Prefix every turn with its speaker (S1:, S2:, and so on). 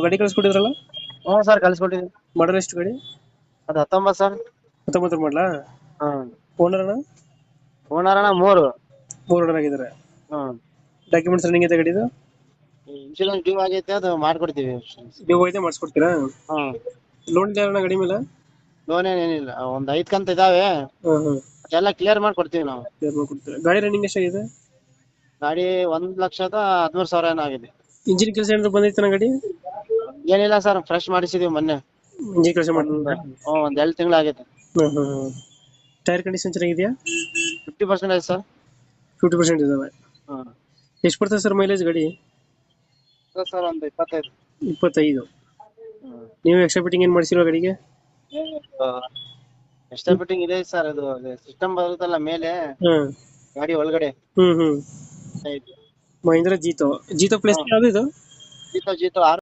S1: ಗಾಡಿ ಕಳಿಸ್ಕೊಟ್ಟಿದ್ರಲ್ಲ,
S2: ಹ್ಞೂ ಸರ್ ಕಳ್ಸಿಕೊಟ್ಟಿದ್ದೀನಿ.
S1: ಮಾಡಲ್ ಎಷ್ಟು ಗಾಡಿ?
S2: ಅದು 19 ಸರ್.
S1: 19 ಮಾಡಲಾ?
S2: ಹ್ಮ್.
S1: ಓನರ್ ಅಣ್ಣ?
S2: ಓನರ್ ಅಣ್ಣ 3.
S1: 3 ಓನರ್ ಆಗಿದ್ದಾರೆ.
S2: ಹ್ಮ್.
S1: ಡಾಕ್ಯುಮೆಂಟ್ಸ್ ರನ್ನಿಂಗ್ ಐತೆ ಗಾಡಿದು?
S2: ಇನ್ಶೂರೆನ್ಸ್ ಡ್ಯೂ ಆಗೈತೆ, ಅದು ಮಾಡ್ಕೊಡ್ತೀವಿ.
S1: ನೀವು ಐತೆ ಮಾಡಿಸ್ಕೊಡ್ತೀರಾ?
S2: ಹ್ಮ್.
S1: ಲೋನ್ ಇದೆ ಅಣ್ಣ ಗಾಡಿ ಮೇಲೆ?
S2: ಲೋನ್ ಏನಿಲ್ಲ, ಒಂದ್ 5 ಕಂತು ಇದಾವೆ,
S1: ಹಾಂ ಹಾಂ,
S2: ಅದೆಲ್ಲ ಕ್ಲಿಯರ್ ಮಾಡ್ಕೊಡ್ತೀವಿ ನಾವು.
S1: ಕ್ಲಿಯರ್ ಮಾಡ್ಕೊಡ್ತೀರಾ. ಗಾಡಿ ರನ್ನಿಂಗ್ ಎಷ್ಟಾಗಿದೆ?
S2: ಗಾಡಿ 1,13,000 ಏನೋ ಆಗಿದೆ.
S1: ಇಂಜಿನ್ ಕೆಲಸ ಏನಾದ್ರು ಬಂದೈತೆ ಗಾಡಿ?
S2: ಏನಿಲ್ಲ ಸರ್, ಫ್ರೆಶ್ ಮಾಡಿಸಿದೀವಿ ಮೊನ್ನೆ.
S1: ಇಂಜಿನ್ ಕೆಲಸ
S2: ಒಂದ್
S1: ಮಾಡ್ತಿದ್ರಾ?
S2: ಒಂದ್ 2 ತಿಂಗಳು ಆಗೈತೆ.
S1: ಹಾಂ ಹಾಂ ಹಾಂ. ಟೈರ್ ಕಂಡೀಷನ್ ಚೆನ್ನಾಗಿದೆಯಾ?
S2: 50% ಆಯ್ತು ಸರ್.
S1: 50% ಇದಾವೆ.
S2: ಹ್ಮ್.
S1: ಎಷ್ಟು ಬರ್ತದೆ ಸರ್ ಮೈಲೇಜ್ ಗಾಡಿ?
S2: ಸರ್ ಒಂದು 25.
S1: 25.
S2: ಹ್ಮ್.
S1: ನೀವು ಎಕ್ಸ್ಟ್ರಾ ಫಿಟ್ಟಿಂಗ್ ಏನು ಮಾಡಿಸಿಲ್ವಾ ಗಾಡಿಗೆ?
S2: ಎಕ್ಸ್ಟ್ರಾ ಫಿಟ್ಟಿಂಗ್ ಇದೆ ಸರ್, ಅದು ಸಿಸ್ಟಮ್ ಬರುತ್ತಲ್ಲ ಮೇಲೆ
S1: ಹಾಂ.
S2: ಗಾಡಿ ಒಳಗಡೆ.
S1: ಹ್ಞೂ ಹ್ಞೂ.
S2: ಐತೆ.
S1: ಮಹೀಂದ್ರ ಜೀತೋ ಪ್ಲೇಸ್
S2: ಹ್ಮ್.
S1: ಯಾವುದು ಇದು?
S2: ಜೀತೋ 6